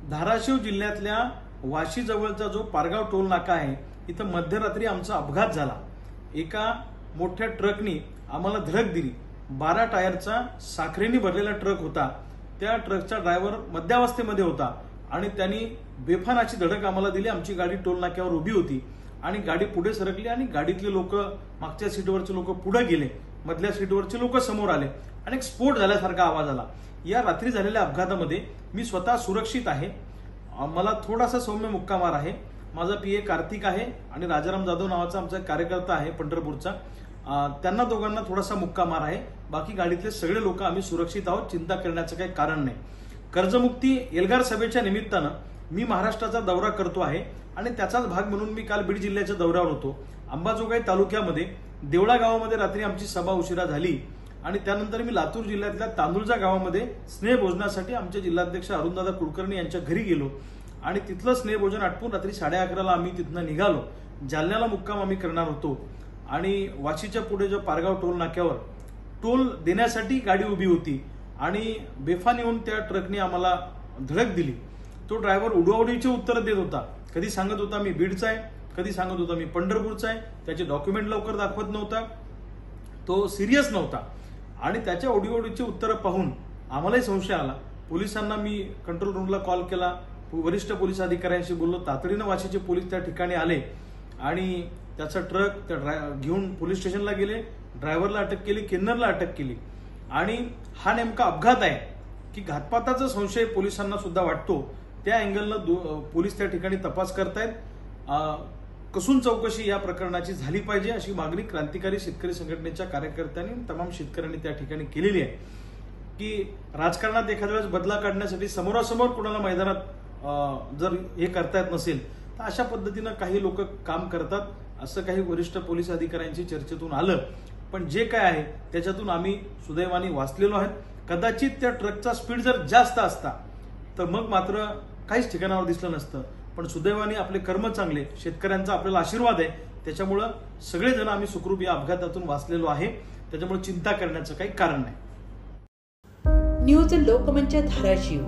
धाराशिव जिल्ह्यातल्या वाशी जवळचा जो पारगाव टोल नाका आहे, इथं मध्यरात्री आमचा अपघात झाला। एका मोठ्या ट्रकनी आम्हाला धडक दिली। 12 टायरचा साखरेने भरलेला ट्रक होता। त्या ट्रकचा ड्रायव्हर मद्यावस्थेमध्ये होता आणि त्यांनी बेफान अशी धडक आम्हाला दिली। आमची गाडी टोल नाक्यावर उभी होती आणि गाडी पुढे सरकली आणि गाडीतले लोक, मागच्या सीटवरचे लोक पुढे गेले, मधल्या सीटवरचे लोक समोर आले आणि एक स्फोट झाल्यासारखा आवाज आला। या रात्री झालेल्या अपघातामध्ये मी स्वतः सुरक्षित आहे। मला थोडासा सौम्य मुक्का मार आहे। माझा पीए कार्तिक आहे आणि राजाराम जाधव नावाचा आमचा कार्यकर्ता आहे पंढरपूरचा, त्यांना दोघांना थोडासा मुक्का मार आहे। बाकी गाडीतले सगळे लोक आम्ही सुरक्षित आहोत, चिंता करण्याचं काही कारण नाही। कर्जमुक्ती एल्गार सभेच्या निमित्तानं मी महाराष्ट्राचा दौरा करतो आहे आणि त्याचाच भाग म्हणून मी काल बीड जिल्ह्याच्या दौऱ्यावर होतो। अंबाजोगाई तालुक्यामध्ये देवळा गावामध्ये रात्री आमची सभा उशिरा झाली आणि त्यानंतर मी लातूर जिल्ह्यातल्या तांदुळजा गावामध्ये स्नेहभोजनासाठी आमचे जिल्हाध्यक्ष अरुणदादा कुलकर्णी यांच्या घरी गेलो आणि तिथलं स्नेहभोजन आटपून रात्री 11:30ला आम्ही तिथनं निघालो। जालन्याला मुक्काम आम्ही करणार होतो आणि वाशीच्या पुढे जो पारगाव टोल नाक्यावर टोल देण्यासाठी गाडी उभी होती आणि बेफान येऊन त्या ट्रकने आम्हाला धडक दिली। तो ड्रायव्हर उडवाउडीची उत्तर देत होता। कधी सांगत होता मी बीडचा आहे, कधी सांगत होता मी पंढरपूरचा आहे। त्याचे डॉक्युमेंट लवकर दाखवत नव्हता, तो सिरियस नव्हता आणि त्याच्या उडवाउडीची उत्तरं पाहून आम्हालाही संशय आला। पोलिसांना मी कंट्रोल रूमला कॉल केला, वरिष्ठ पोलीस अधिकाऱ्यांशी बोललो। तातडीनं वाशीचे पोलीस त्या ठिकाणी आले आणि त्याचा ट्रक घेऊन पोलीस स्टेशनला गेले। ड्रायव्हरला अटक केली, किन्नरला अटक केली आणि हा नेमका अपघात आहे की घातपाताचा संशय पोलिसांना सुद्धा वाटतो। त्या अँगलनं पोलीस त्या ठिकाणी तपास करतायत। कसून चौकशी या प्रकरणाची झाली पाहिजे अशी मागणी क्रांतिकारी शेतकरी संघटनेच्या कार्यकर्त्यांनी, तमाम शेतकऱ्यांनी त्या ठिकाणी केलेली आहे की राजकारणात एखाद्या वेळेस बदला काढण्यासाठी समोरासमोर कोणाला मैदानात जर हे करता येत नसेल तर अशा पद्धतीनं काही लोक काम करतात, असं काही वरिष्ठ पोलीस अधिकाऱ्यांची चर्चेतून आलं। पण जे काय आहे त्याच्यातून आम्ही सुदैवाने वाचलेलो आहोत। कदाचित त्या ट्रकचा स्पीड जर जास्त असता तर मग मात्र काहीच ठिकाणावर दिसलं नसतं। पण सुदैवाने आपले कर्म चांगले, शेतकऱ्यांचा आपल्याला आशीर्वाद आहे, त्याच्यामुळं सगळेजण आम्ही सुखरूप या अपघातातून वाचलेलो आहे। त्याच्यामुळे चिंता करण्याचं काही कारण नाही। न्यूज लोकमंच धाराशिव